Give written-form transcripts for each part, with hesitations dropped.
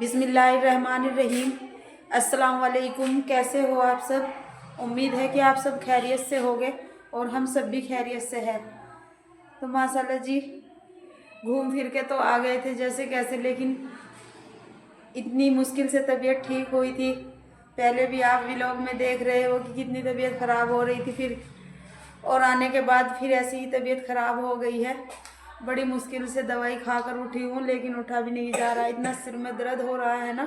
बिस्मिल्लाहिर्रहमानिर्रहीम। अस्सलाम वालेकुम। कैसे हो आप सब? उम्मीद है कि आप सब खैरियत से होगे और हम सब भी खैरियत से हैं। तो माशाल्लाह जी, घूम फिर के तो आ गए थे जैसे कैसे, लेकिन इतनी मुश्किल से तबीयत ठीक हुई थी। पहले भी आप व्लॉग में देख रहे हो कि कितनी तबीयत ख़राब हो रही थी, फिर और आने के बाद फिर ऐसी ही तबीयत ख़राब हो गई है। बड़ी मुश्किल से दवाई खाकर उठी हूँ, लेकिन उठा भी नहीं जा रहा। इतना सिर में दर्द हो रहा है ना।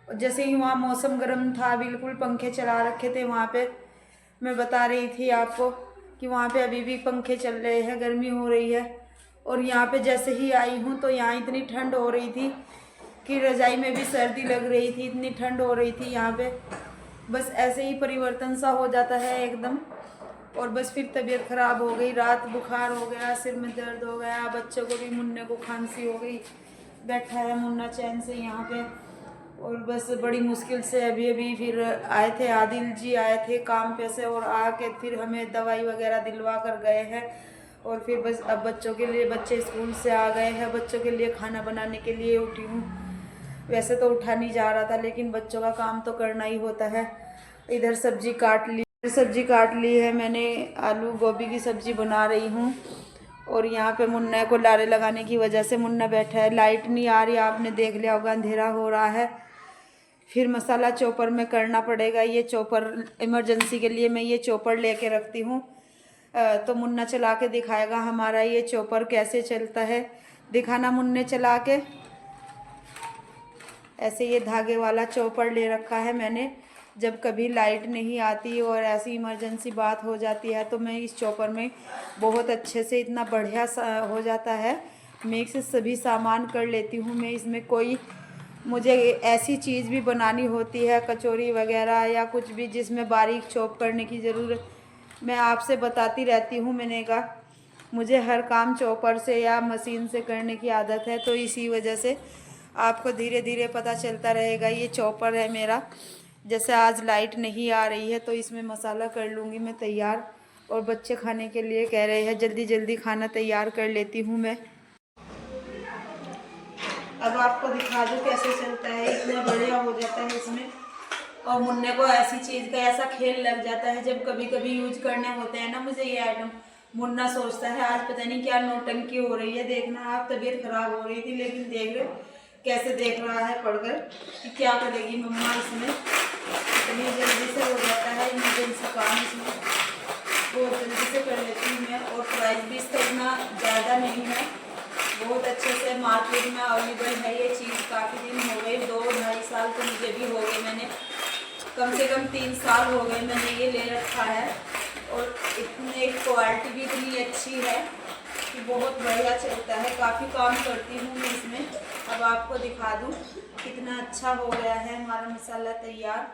जैसे ही वहाँ मौसम गर्म था, बिल्कुल पंखे चला रखे थे वहाँ पे। मैं बता रही थी आपको कि वहाँ पे अभी भी पंखे चल रहे हैं, गर्मी हो रही है। और यहाँ पे जैसे ही आई हूँ तो यहाँ इतनी ठंड हो रही थी कि रजाई में भी सर्दी लग रही थी, इतनी ठंड हो रही थी यहाँ पे। बस ऐसे ही परिवर्तन सा हो जाता है एकदम, और बस फिर तबीयत ख़राब हो गई। रात बुखार हो गया, सिर में दर्द हो गया, बच्चों को भी, मुन्ने को खांसी हो गई। बैठा है मुन्ना चैन से यहाँ पे, और बस बड़ी मुश्किल से अभी अभी फिर आए थे, आदिल जी आए थे काम पे से, और आके फिर हमें दवाई वगैरह दिलवा कर गए हैं। और फिर बस अब बच्चों के लिए, बच्चे स्कूल से आ गए हैं, बच्चों के लिए खाना बनाने के लिए उठी हूँ। वैसे तो उठा नहीं जा रहा था, लेकिन बच्चों का काम तो करना ही होता है। इधर सब्जी काट ली है मैंने, आलू गोभी की सब्जी बना रही हूँ। और यहाँ पे मुन्ना को लारे लगाने की वजह से मुन्ना बैठा है। लाइट नहीं आ रही, आपने देख लिया होगा, अंधेरा हो रहा है। फिर मसाला चॉपर में करना पड़ेगा। ये चॉपर इमरजेंसी के लिए मैं ये चॉपर लेके रखती हूँ। तो मुन्ना चला के दिखाएगा हमारा ये चॉपर कैसे चलता है। दिखाना मुन्ने चला के। ऐसे ये धागे वाला चॉपर ले रखा है मैंने। जब कभी लाइट नहीं आती और ऐसी इमरजेंसी बात हो जाती है तो मैं इस चॉपर में बहुत अच्छे से, इतना बढ़िया हो जाता है, मिक्स सभी सामान कर लेती हूँ मैं इसमें। कोई मुझे ऐसी चीज़ भी बनानी होती है, कचौरी वगैरह या कुछ भी जिसमें बारीक चॉप करने की ज़रूरत, मैं आपसे बताती रहती हूँ। मैंने कहा मुझे हर काम चॉपर से या मशीन से करने की आदत है, तो इसी वजह से आपको धीरे धीरे पता चलता रहेगा। ये चॉपर है मेरा। जैसे आज लाइट नहीं आ रही है तो इसमें मसाला कर लूँगी मैं तैयार। और बच्चे खाने के लिए कह रहे हैं, जल्दी जल्दी खाना तैयार कर लेती हूँ मैं। अब आपको दिखा दूँ कैसे चलता है, इतना बढ़िया हो जाता है इसमें। और मुन्ने को ऐसी चीज़ का ऐसा खेल लग जाता है, जब कभी कभी यूज करने होते हैं ना मुझे ये आइटम, मुन्ना सोचता है आज पता नहीं क्या नौटंकी हो रही है। देखना आप, तबीयत खराब हो रही थी लेकिन देख रहे कैसे देख रहा है पढ़कर कि क्या करेगी मम्मा इसमें। इतनी जल्दी से हो जाता है इमरजेंसी काम इसमें, बहुत जल्दी से कर लेती हूँ मैं। और प्राइस भी इसका इतना ज़्यादा नहीं है, बहुत अच्छे से मार्केट में अवेलेबल है ये चीज़। काफ़ी दिन हो गए, 2-2.5 साल तो मुझे भी हो गए, मैंने कम से कम 3 साल हो गए मैंने ये ले रखा है। और इतने क्वालिटी भी इतनी अच्छी है कि बहुत बढ़िया चलता है। काफ़ी काम करती हूँ मैं इसमें। अब आपको दिखा दूँ कितना अच्छा हो गया है हमारा मसाला तैयार।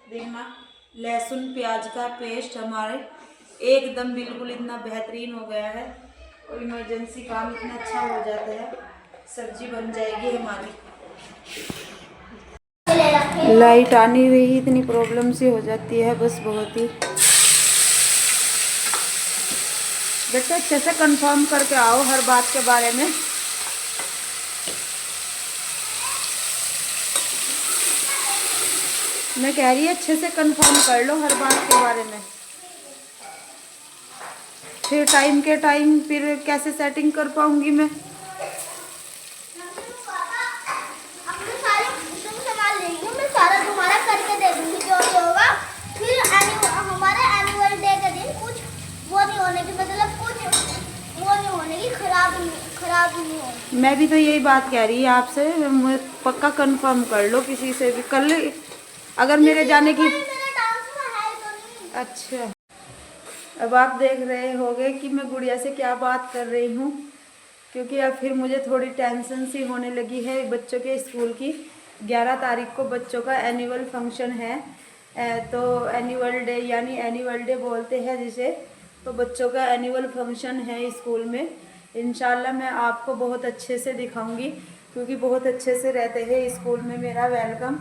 देखना, लहसुन प्याज का पेस्ट हमारे एकदम बिल्कुल इतना बेहतरीन हो गया है। और इमरजेंसी काम इतना अच्छा हो जाता है, सब्जी बन जाएगी हमारी। लाइट आनी हुई ही इतनी प्रॉब्लम सी हो जाती है बस, बहुत ही। बेटा अच्छे से कंफर्म करके आओ हर बात के बारे में। मैं कह रही है अच्छे से कंफर्म कर लो हर बात के बारे में। फिर टाइम के टाइम फिर कैसे सेटिंग कर पाऊंगी मैं। सारा तुम्हारा करके दे दूंगी जो भी होगा। फिर हमारे एनुअल डे के दिन कुछ वो नहीं होने की, मतलब कुछ वो नहीं होने की, खराब नहीं होगी। मैं भी तो यही बात कह रही है आपसे, पक्का कंफर्म कर लो किसी से भी कर ले, अगर मेरे जाने की। अच्छा, अब आप देख रहे होंगे कि मैं गुड़िया से क्या बात कर रही हूँ, क्योंकि अब फिर मुझे थोड़ी टेंशन सी होने लगी है बच्चों के स्कूल की। 11 तारीख को बच्चों का एनुअल फंक्शन है। तो एनुअल डे, यानी एनुअल डे बोलते हैं जिसे, तो बच्चों का एनुअल फंक्शन है स्कूल में। इंशाल्लाह मैं आपको बहुत अच्छे से दिखाऊंगी, क्योंकि बहुत अच्छे से रहते हैं स्कूल में। मेरा वेलकम,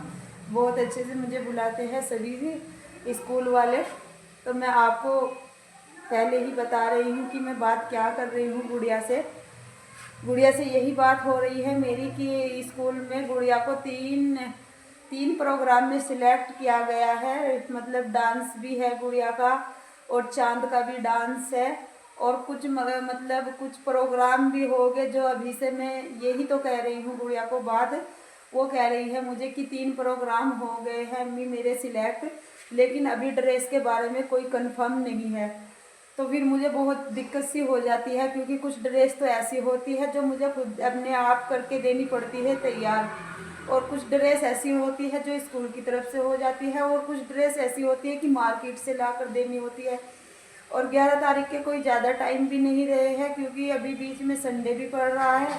बहुत अच्छे से मुझे बुलाते हैं सभी भी स्कूल वाले। तो मैं आपको पहले ही बता रही हूँ कि मैं बात क्या कर रही हूँ गुड़िया से। गुड़िया से यही बात हो रही है मेरी कि स्कूल में गुड़िया को तीन प्रोग्राम में सिलेक्ट किया गया है, मतलब डांस भी है गुड़िया का और चांद का भी डांस है और कुछ मतलब कुछ प्रोग्राम भी हो गए जो अभी से मैं यही तो कह रही हूँ गुड़िया को बात, वो कह रही है मुझे कि 3 प्रोग्राम हो गए हैं अम्मी मेरे सिलेक्ट, लेकिन अभी ड्रेस के बारे में कोई कंफर्म नहीं है। तो फिर मुझे बहुत दिक्कत सी हो जाती है क्योंकि कुछ ड्रेस तो ऐसी होती है जो मुझे खुद अपने आप करके देनी पड़ती है तैयार, और कुछ ड्रेस ऐसी होती है जो स्कूल की तरफ से हो जाती है और कुछ ड्रेस ऐसी होती है कि मार्केट से ला कर देनी होती है। और 11 तारीख के कोई ज़्यादा टाइम भी नहीं रहे हैं क्योंकि अभी बीच में संडे भी पड़ रहा है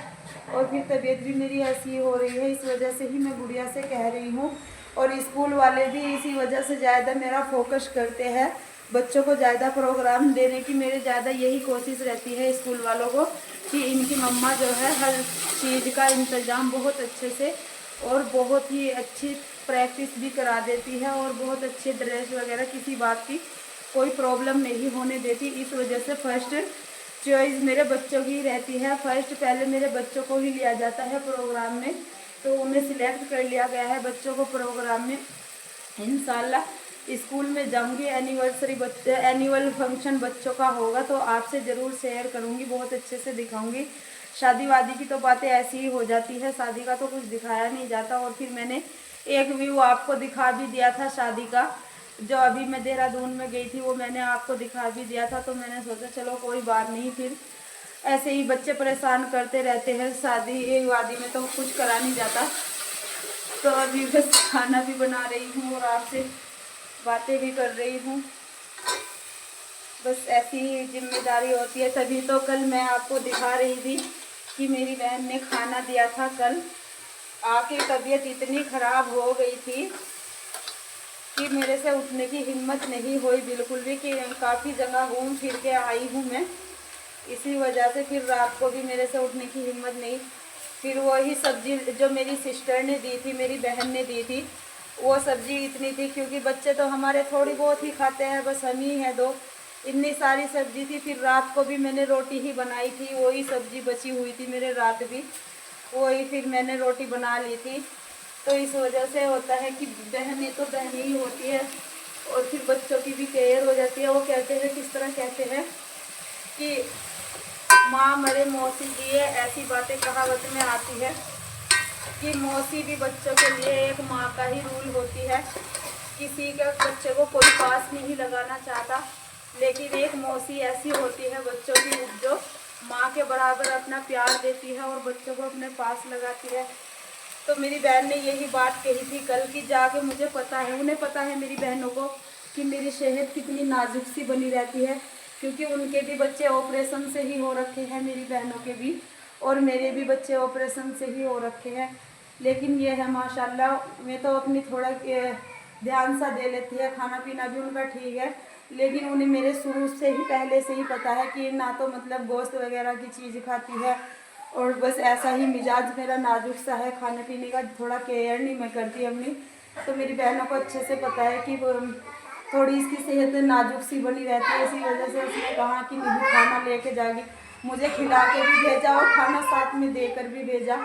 और फिर तबीयत भी मेरी ऐसी हो रही है, इस वजह से ही मैं गुड़िया से कह रही हूँ। और स्कूल वाले भी इसी वजह से ज़्यादा मेरा फोकस करते हैं, बच्चों को ज़्यादा प्रोग्राम देने की मेरे ज़्यादा यही कोशिश रहती है स्कूल वालों को कि इनकी मम्मा जो है हर चीज़ का इंतज़ाम बहुत अच्छे से और बहुत ही अच्छी प्रैक्टिस भी करा देती है और बहुत अच्छे ड्रेस वगैरह किसी बात की कोई प्रॉब्लम नहीं होने देती। इस वजह से फर्स्ट चॉइस मेरे बच्चों की रहती है, फर्स्ट पहले मेरे बच्चों को ही लिया जाता है प्रोग्राम में, तो उन्हें सिलेक्ट कर लिया गया है बच्चों को प्रोग्राम में। इंशाल्लाह स्कूल में जाऊंगी, एनुअल फंक्शन बच्चों का होगा तो आपसे ज़रूर शेयर करूंगी, बहुत अच्छे से दिखाऊंगी। शादी वादी की तो बातें ऐसी ही हो जाती है, शादी का तो कुछ दिखाया नहीं जाता। और फिर मैंने एक व्यू आपको दिखा भी दिया था शादी का, जो अभी मैं देहरादून में गई थी वो मैंने आपको दिखा भी दिया था, तो मैंने सोचा चलो कोई बात नहीं, फिर ऐसे ही बच्चे परेशान करते रहते हैं, शादी वादी में तो कुछ करा नहीं जाता। तो अभी बस खाना भी बना रही हूँ और आपसे बातें भी कर रही हूँ, बस ऐसी ही जिम्मेदारी होती है। तभी तो कल मैं आपको दिखा रही थी कि मेरी बहन ने खाना दिया था, कल आके तबीयत इतनी ख़राब हो गई थी कि मेरे से उठने की हिम्मत नहीं हुई बिल्कुल भी, कि काफ़ी जगह घूम फिर के आई हूँ मैं, इसी वजह से फिर रात को भी मेरे से उठने की हिम्मत नहीं। फिर वही सब्ज़ी जो मेरी सिस्टर ने दी थी, मेरी बहन ने दी थी, वो सब्ज़ी इतनी थी क्योंकि बच्चे तो हमारे थोड़ी बहुत ही खाते हैं, बस हम ही हैं दो, इतनी सारी सब्ज़ी थी। फिर रात को भी मैंने रोटी ही बनाई थी, वही सब्ज़ी बची हुई थी मेरे रात भी, वही फिर मैंने रोटी बना ली थी। तो इस वजह से होता है कि बहनें तो बहनें ही होती है और फिर बच्चों की भी केयर हो जाती है। वो कहते हैं, किस तरह कहते हैं कि माँ मरे मौसी दिए, ऐसी बातें कहावत में आती है कि मौसी भी बच्चों के लिए एक माँ का ही रूल होती है। किसी के बच्चे को कोई पास नहीं लगाना चाहता, लेकिन एक मौसी ऐसी होती है बच्चों की जो माँ के बराबर अपना प्यार देती है और बच्चों को अपने पास लगाती है। तो मेरी बहन ने यही बात कही थी कल की, जाके मुझे पता है, उन्हें पता है मेरी बहनों को कि मेरी सेहत कितनी नाजुक सी बनी रहती है, क्योंकि उनके भी बच्चे ऑपरेशन से ही हो रखे हैं, मेरी बहनों के भी, और मेरे भी बच्चे ऑपरेशन से ही हो रखे हैं। लेकिन ये है माशाल्लाह, मैं तो अपनी थोड़ा ध्यान सा दे लेती है, खाना पीना भी उनका ठीक है, लेकिन उन्हें मेरे शुरू से ही पहले से ही पता है कि ना तो मतलब गोश्त वगैरह की चीज़ खाती है, और बस ऐसा ही मिजाज मेरा नाजुक सा है, खाने पीने का थोड़ा केयर नहीं मैं करती अपनी। तो मेरी बहनों को अच्छे से पता है कि वो थोड़ी इसकी सेहत नाजुक सी बनी रहती है, इसी वजह से उसने कहा कि नहीं खाना लेके जाएगी, मुझे खिला के भी भेजा और खाना साथ में देकर भी भेजा।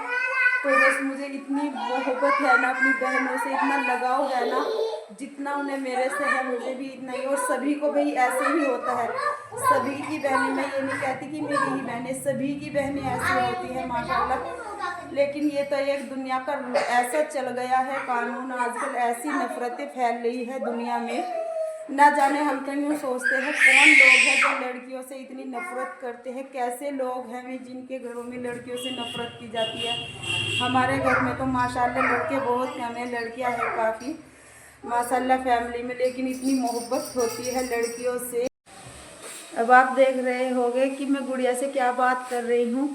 तो बस मुझे इतनी मोहब्बत है ना अपनी बहनों से, इतना लगाव है ना, जितना उन्हें मेरे से है मुझे भी इतना ही। और सभी को भाई ऐसे ही होता है, सभी की बहनें, मैं ये नहीं कहती कि मेरी ही बहनें, सभी की बहनें ऐसी होती हैं माशाल्लाह। लेकिन ये तो एक दुनिया का ऐसा चल गया है कानून, आजकल ऐसी नफरतें फैल रही है दुनिया में, ना जाने हम तो यूँ सोचते हैं कौन लोग हैं जो लड़कियों से इतनी नफरत करते हैं, कैसे लोग हैं वे जिनके घरों में लड़कियों से नफरत की जाती है। हमारे घर में तो माशाल्लाह लड़के बहुत कम हैं, लड़कियां हैं काफ़ी माशाल्लाह फैमिली में, लेकिन इतनी मोहब्बत होती है लड़कियों से। अब आप देख रहे होंगे कि मैं गुड़िया से क्या बात कर रही हूँ,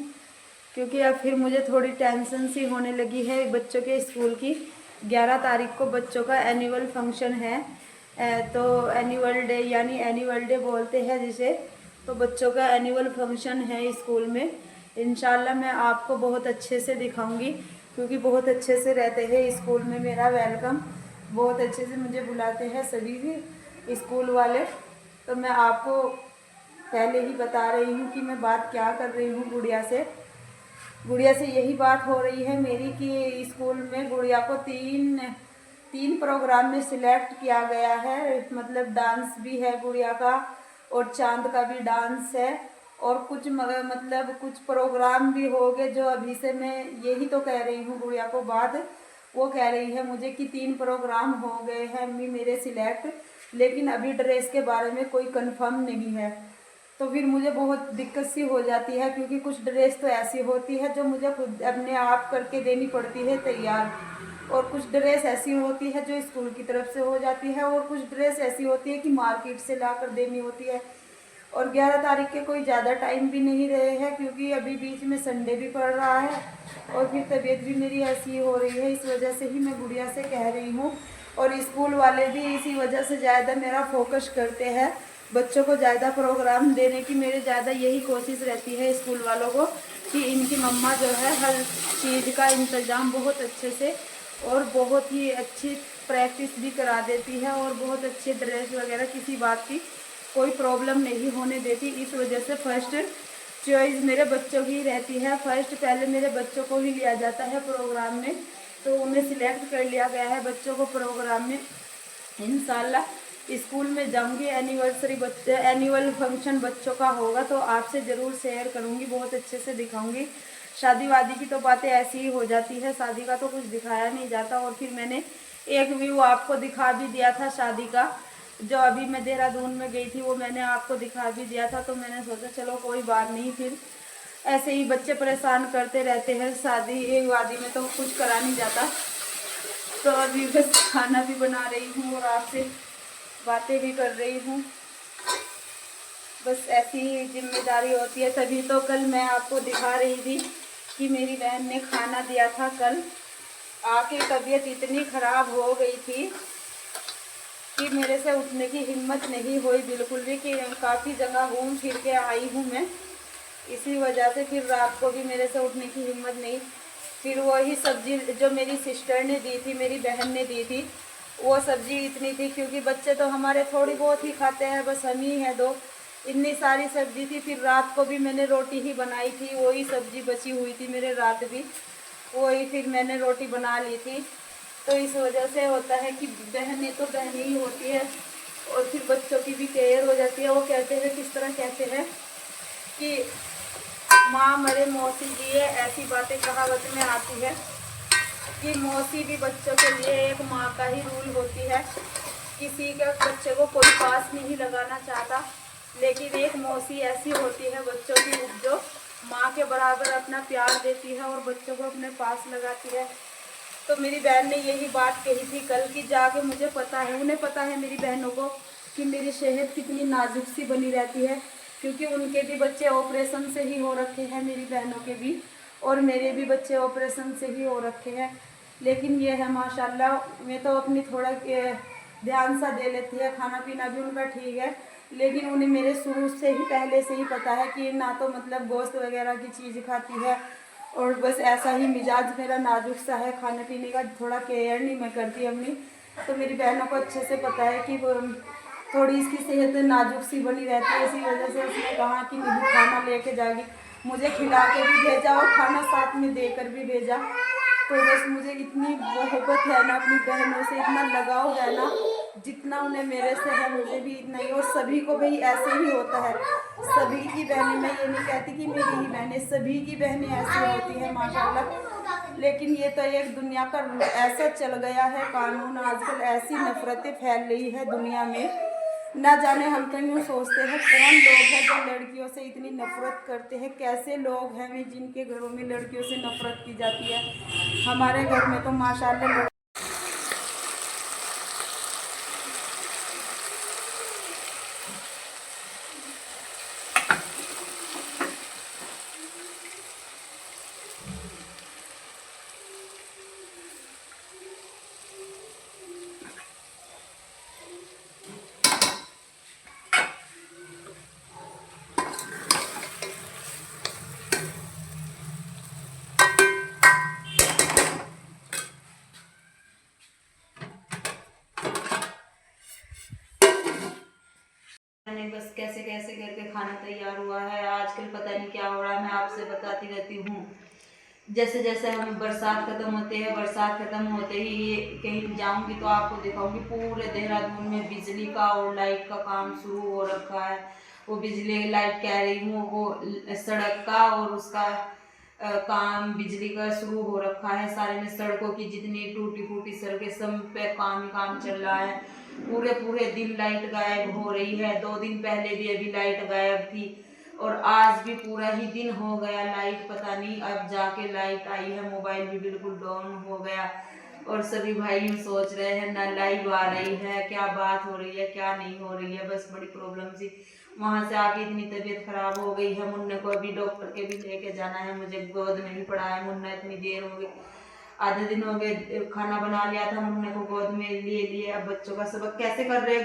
क्योंकि अब फिर मुझे थोड़ी टेंशन सी होने लगी है बच्चों के स्कूल की। 11 तारीख को बच्चों का एनुअल फंक्शन है, तो एनुअल डे यानी एनुअल डे बोलते हैं जिसे, तो बच्चों का एनुअल फंक्शन है स्कूल में। इंशाल्लाह मैं आपको बहुत अच्छे से दिखाऊंगी, क्योंकि बहुत अच्छे से रहते हैं स्कूल में, मेरा वेलकम बहुत अच्छे से मुझे बुलाते हैं सभी भी स्कूल वाले। तो मैं आपको पहले ही बता रही हूँ कि मैं बात क्या कर रही हूँ गुड़िया से। गुड़िया से यही बात हो रही है मेरी कि स्कूल में गुड़िया को तीन प्रोग्राम में सिलेक्ट किया गया है, मतलब डांस भी है गुड़िया का और चांद का भी डांस है और कुछ मतलब कुछ प्रोग्राम भी हो गए जो अभी से मैं यही तो कह रही हूँ गुड़िया को बात। वो कह रही है मुझे कि 3 प्रोग्राम हो गए हैं अम्मी मेरे सिलेक्ट, लेकिन अभी ड्रेस के बारे में कोई कंफर्म नहीं है। तो फिर मुझे बहुत दिक्कत सी हो जाती है क्योंकि कुछ ड्रेस तो ऐसी होती है जो मुझे खुद अपने आप करके देनी पड़ती है तैयार, और कुछ ड्रेस ऐसी होती है जो स्कूल की तरफ से हो जाती है और कुछ ड्रेस ऐसी होती है कि मार्केट से ला कर देनी होती है। और 11 तारीख के कोई ज़्यादा टाइम भी नहीं रहे हैं क्योंकि अभी बीच में संडे भी पड़ रहा है और फिर तबीयत भी मेरी ऐसी हो रही है, इस वजह से ही मैं गुड़िया से कह रही हूँ। और स्कूल वाले भी इसी वजह से ज़्यादा मेरा फोकस करते हैं, बच्चों को ज़्यादा प्रोग्राम देने की मेरे ज़्यादा यही कोशिश रहती है स्कूल वालों को कि इनकी मम्मा जो है हर चीज़ का इंतज़ाम बहुत अच्छे से और बहुत ही अच्छी प्रैक्टिस भी करा देती है और बहुत अच्छे ड्रेस वगैरह किसी बात की कोई प्रॉब्लम नहीं होने देती। इस वजह से फर्स्ट चॉइस मेरे बच्चों की रहती है, फर्स्ट पहले मेरे बच्चों को ही लिया जाता है प्रोग्राम में, तो उन्हें सिलेक्ट कर लिया गया है बच्चों को प्रोग्राम में। इंशाल्लाह स्कूल में जाऊंगी, एनुअल फंक्शन बच्चों का होगा तो आपसे ज़रूर शेयर करूंगी, बहुत अच्छे से दिखाऊंगी। शादी वादी की तो बातें ऐसी ही हो जाती है, शादी का तो कुछ दिखाया नहीं जाता। और फिर मैंने एक व्यू आपको दिखा भी दिया था शादी का, जो अभी मैं देहरादून में गई थी वो मैंने आपको दिखा भी दिया था। तो मैंने सोचा चलो कोई बात नहीं, फिर ऐसे ही बच्चे परेशान करते रहते हैं, शादी वादी में तो कुछ करा नहीं जाता। तो अभी बस खाना भी बना रही हूँ और आपसे बातें भी कर रही हूँ, बस ऐसी ही जिम्मेदारी होती है। तभी तो कल मैं आपको दिखा रही थी कि मेरी बहन ने खाना दिया था कल आके, तबीयत इतनी ख़राब हो गई थी कि मेरे से उठने की हिम्मत नहीं हुई बिल्कुल भी, कि काफ़ी जगह घूम फिर के आई हूँ मैं, इसी वजह से फिर रात को भी मेरे से उठने की हिम्मत नहीं। फिर वही सब्जी जो मेरी सिस्टर ने दी थी, मेरी बहन ने दी थी, वो सब्जी इतनी थी क्योंकि बच्चे तो हमारे थोड़ी बहुत ही खाते हैं, बस हम ही हैं दो, इतनी सारी सब्जी थी। फिर रात को भी मैंने रोटी ही बनाई थी, वही सब्जी बची हुई थी मेरे रात भी, वही फिर मैंने रोटी बना ली थी। तो इस वजह से होता है कि बहनें तो बहनें ही होती है और फिर बच्चों की भी केयर हो जाती है। वो कहते हैं, किस तरह कहते हैं कि माँ मरे मौसी जिए, ऐसी बातें कहावत में आती है कि मौसी भी बच्चों के लिए एक माँ का ही रूल होती है। किसी के बच्चे को कोई पास नहीं लगाना चाहता, लेकिन एक मौसी ऐसी होती है बच्चों की जो माँ के बराबर अपना प्यार देती है और बच्चों को अपने पास लगाती है। तो मेरी बहन ने यही बात कही थी कल की, जाके मुझे पता है, उन्हें पता है मेरी बहनों को कि मेरी सेहत कितनी नाजुक सी बनी रहती है, क्योंकि उनके भी बच्चे ऑपरेशन से ही हो रखे हैं, मेरी बहनों के भी, और मेरे भी बच्चे ऑपरेशन से ही हो रखे हैं। लेकिन ये है माशाल्लाह, मैं तो अपनी थोड़ा ध्यान सा दे लेती है, खाना पीना भी उनका ठीक है, लेकिन उन्हें मेरे शुरू से ही पहले से ही पता है कि ना तो मतलब गोश्त वगैरह की चीज़ खाती है, और बस ऐसा ही मिजाज मेरा नाजुक सा है, खाने पीने का थोड़ा केयर नहीं मैं करती अपनी। तो मेरी बहनों को अच्छे से पता है कि थोड़ी इसकी सेहत नाजुक सी बनी रहती है, इसी वजह से उसने कहा कि नहीं खाना लेके जाएगी, मुझे खिला के भी भेजा और खाना साथ में देकर भी भेजा। तो बस मुझे इतनी मोहब्बत है ना अपनी बहनों से, इतना लगाव है ना, जितना उन्हें मेरे से है मुझे भी इतना ही। और सभी को भाई ऐसे ही होता है, सभी की बहनें, मैं ये नहीं कहती कि मेरी ही बहनें, सभी की बहनें ऐसी होती हैं माशाल्लाह। लेकिन ये तो एक दुनिया का ऐसा चल गया है कानून, आजकल ऐसी नफरतें फैल रही है दुनिया में, ना जाने हम कहीं सोचते हैं कौन लोग हैं जो लड़कियों से इतनी नफरत करते हैं, कैसे लोग हैं जिनके घरों में लड़कियों से नफरत की जाती है। हमारे घर में तो माशाल्लाह बस कैसे कैसे करके खाना तैयार हुआ है। आजकल पता नहीं क्या हो रहा है, मैं आपसे बताती रहती हूँ जैसे जैसे हम बरसात खत्म होते हैं, बरसात खत्म होते ही ये कहीं जाऊंगी तो आपको दिखाऊंगी पूरे देहरादून में बिजली का और लाइट का काम शुरू हो रखा है। वो बिजली लाइट कह रही हूँ, वो सड़क का और उसका काम बिजली का शुरू हो रखा है। सारे में सड़कों की जितनी टूटी फूटी सड़कें सब पे काम ही काम चल रहा है। पूरे पूरे दिन लाइट गायब हो रही है। 2 दिन पहले भी अभी लाइट गायब थी और आज भी पूरा ही दिन हो गया लाइट, पता नहीं अब जाके लाइट आई है। मोबाइल भी बिल्कुल डाउन हो गया और सभी भाई सोच रहे हैं ना लाइव आ रही है, क्या बात हो रही है क्या नहीं हो रही है। बस बड़ी प्रॉब्लम सी। वहां से आके इतनी तबीयत खराब हो गई है। मुन्ने को अभी डॉक्टर के भी लेके जाना है। मुझे गोद में ही पड़ा है मुन्ना, इतनी देर हो गई, आधे दिन हो गए। खाना बना लिया था, मुन्ने को गोद में लिए। अब बच्चों का सबक कैसे कर रहे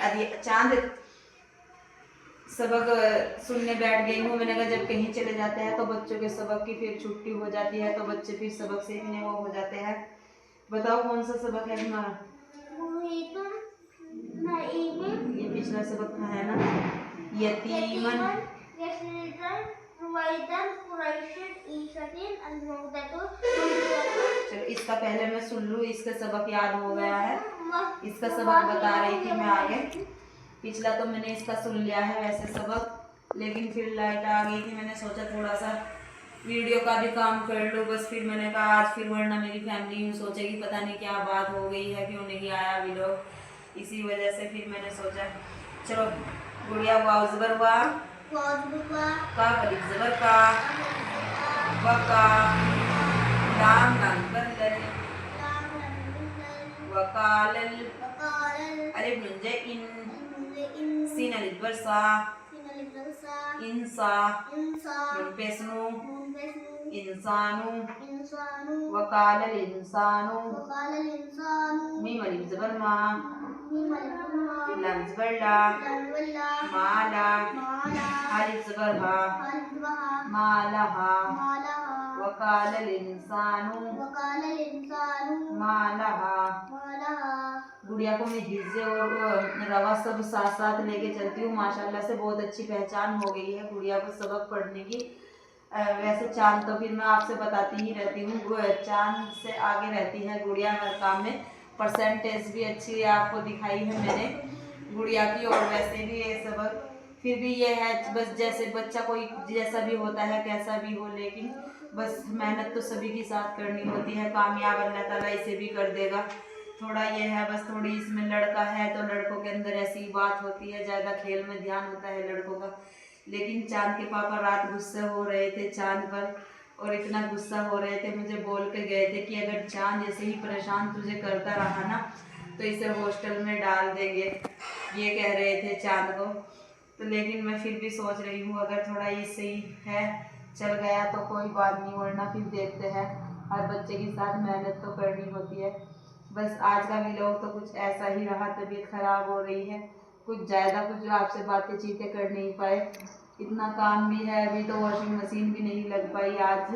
अरे चांद सबक सुनने बैठ गई हूँ। मैंने कहा जब कहीं चले जाते हैं तो बच्चों के सबक की फिर छुट्टी हो जाती है तो बच्चे फिर सबक सीखने वो हो जाते हैं। बताओ कौन सा सबक है तुम्हारा? ये पिछला सबक का है ना, यतीमन। चलो इसका पहले मैं सुन लूँ, इसका सबक याद हो गया है। इसका सबक बता रही थी मैं आगे। पिछला तो मैंने इसका सुन लिया है वैसे सबक, लेकिन फिर लाइट आ गई थी। मैंने सोचा थोड़ा सा वीडियो का भी काम कर लो बस। फिर मैंने कहा आज फिर वरना मेरी फैमिली यूँ सोचेगी पता नहीं क्या बात हो गई है, क्यों नहीं आया वीडियो। इसी वजह से फिर मैंने सोचा चलो गुड़िया वाव ज़बर वाह, का कलिफ ज़बर का, वका, लाम लाम कर लल, वकालल, अलिफ नुन जे इन, सीन अलिफ बर सा, इंसा, नुन पेश नु, इंसानु, वकालल इंसानु, मीम अलिफ ज़बर मा, लाम ज़बर ला, माला, अलिफ ज़बर हा, मालहा, वकालल इंसानु मालहा। गुड़िया को मैं हिज्जे और रवा सब साथ साथ लेके चलती हूँ। माशाल्लाह से बहुत अच्छी पहचान हो गई है गुड़िया को सबक पढ़ने की। वैसे चांद तो फिर मैं आपसे बताती ही रहती हूँ, चांद से आगे रहती है गुड़िया हर काम में। परसेंटेज भी अच्छी आपको दिखाई है मैंने गुड़िया की। और वैसे भी ये सबक फिर भी ये है बस जैसे बच्चा कोई जैसा भी होता है कैसा भी हो, लेकिन बस मेहनत तो सभी के साथ करनी होती है। कामयाब अल्लाह ताला इसे भी कर देगा। थोड़ा ये है बस थोड़ी इसमें लड़का है तो लड़कों के अंदर ऐसी बात होती है, ज़्यादा खेल में ध्यान होता है लड़कों का। लेकिन चांद के पापा रात गुस्से हो रहे थे चांद पर, और इतना गुस्सा हो रहे थे, मुझे बोल के गए थे कि अगर चांद ऐसे ही परेशान तुझे करता रहा ना तो इसे हॉस्टल में डाल देंगे, ये कह रहे थे चांद को। तो लेकिन मैं फिर भी सोच रही हूँ अगर थोड़ा ये सही है चल गया तो कोई बात नहीं, वरना फिर देखते हैं। हर बच्चे के साथ मेहनत तो करनी होती है। बस आज का व्लॉग तो कुछ ऐसा ही रहा। तबीयत खराब हो रही है, कुछ ज़्यादा कुछ आपसे बातें चीतें कर नहीं पाए। इतना काम भी है, अभी तो वॉशिंग मशीन भी नहीं लग पाई। आज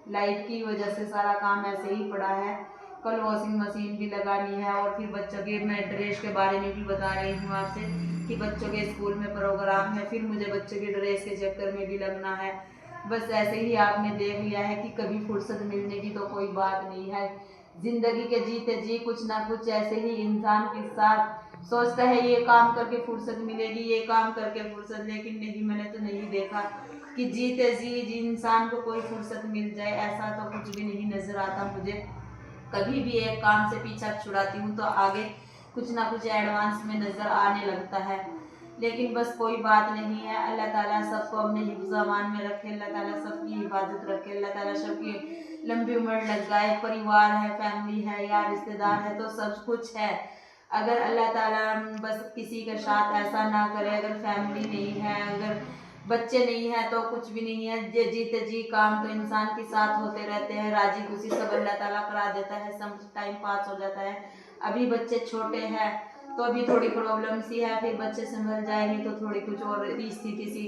लाइट की वजह से सारा काम ऐसे ही पड़ा है। कल वॉशिंग मशीन भी लगानी है। और फिर बच्चों के मैं ड्रेस के बारे में भी बता रही हूँ आपसे कि बच्चों के स्कूल में प्रोग्राम है, फिर मुझे बच्चों के ड्रेस के चक्कर में भी लगना है। बस ऐसे ही आपने देख लिया है कि कभी फुर्सत मिलने की तो कोई बात नहीं है। जिंदगी के जीते जी कुछ ना कुछ ऐसे ही इंसान के साथ सोचता है ये काम करके फुर्सत मिलेगी, ये काम करके फुर्सत, लेकिन नहीं, मैंने तो नहीं देखा कि जीते जी इंसान को कोई फुर्सत मिल जाए। ऐसा तो कुछ भी नहीं नजर आता मुझे। कभी भी एक काम से पीछा छुड़ाती हूँ तो आगे कुछ ना कुछ एडवांस में नज़र आने लगता है। लेकिन बस कोई बात नहीं है। अल्लाह ताला सबको अपने हिफ्ज़ अमान में रखे, अल्लाह ताला सबकी हिफाजत रखे, अल्लाह ताला सबकी लंबी उम्र लगाए। परिवार है, फैमिली है या रिश्तेदार है तो सब कुछ है। अगर अल्लाह ताला बस किसी के साथ ऐसा ना करे, अगर फैमिली नहीं है, अगर बच्चे नहीं है तो कुछ भी नहीं है। जीते जी काम तो इंसान के साथ होते रहते हैं। राजी खुशी सब अल्लाह ताला करा देता है, सब टाइम पास हो जाता है। अभी बच्चे छोटे हैं तो अभी थोड़ी प्रॉब्लम सी है, फिर बच्चे संभल जाएंगे तो थोड़ी कुछ और स्थिति सी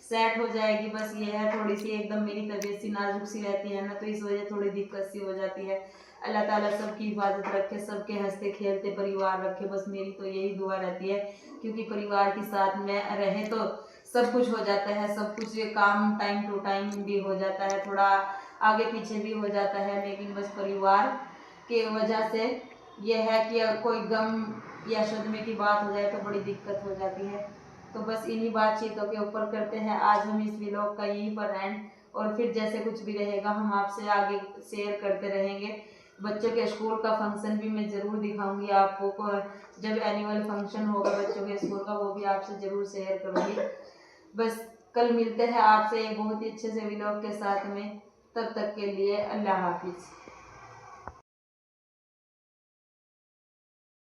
सेट हो जाएगी। बस ये है थोड़ी सी एकदम मेरी तबीयत सी नाजुक सी रहती है ना, तो इस वजह थोड़ी दिक्कत सी हो जाती है। अल्लाह ताला सबकी हिफाजत रखे, सबके हंसते खेलते परिवार रखे, बस मेरी तो यही दुआ रहती है। क्योंकि परिवार के साथ में रहे तो सब कुछ हो जाता है, सब कुछ ये काम टाइम टू टाइम भी हो जाता है, थोड़ा आगे पीछे भी हो जाता है, लेकिन बस परिवार के वजह से ये है कि अगर कोई गम या सदमे की बात हो जाए तो बड़ी दिक्कत हो जाती है। तो बस इन्हीं बातचीतों के ऊपर करते हैं आज हम इस व्लॉग का यहीं पर एंड, और फिर जैसे कुछ भी रहेगा हम आपसे आगे शेयर करते रहेंगे। बच्चों के स्कूल का फंक्शन भी मैं ज़रूर दिखाऊंगी आपको को, जब एनुअल फंक्शन होगा बच्चों के स्कूल का वो भी आपसे ज़रूर शेयर करूंगी। बस कल मिलते हैं आपसे एक बहुत ही अच्छे से व्लॉग के साथ में, तब तक के लिए अल्लाह हाफिज़।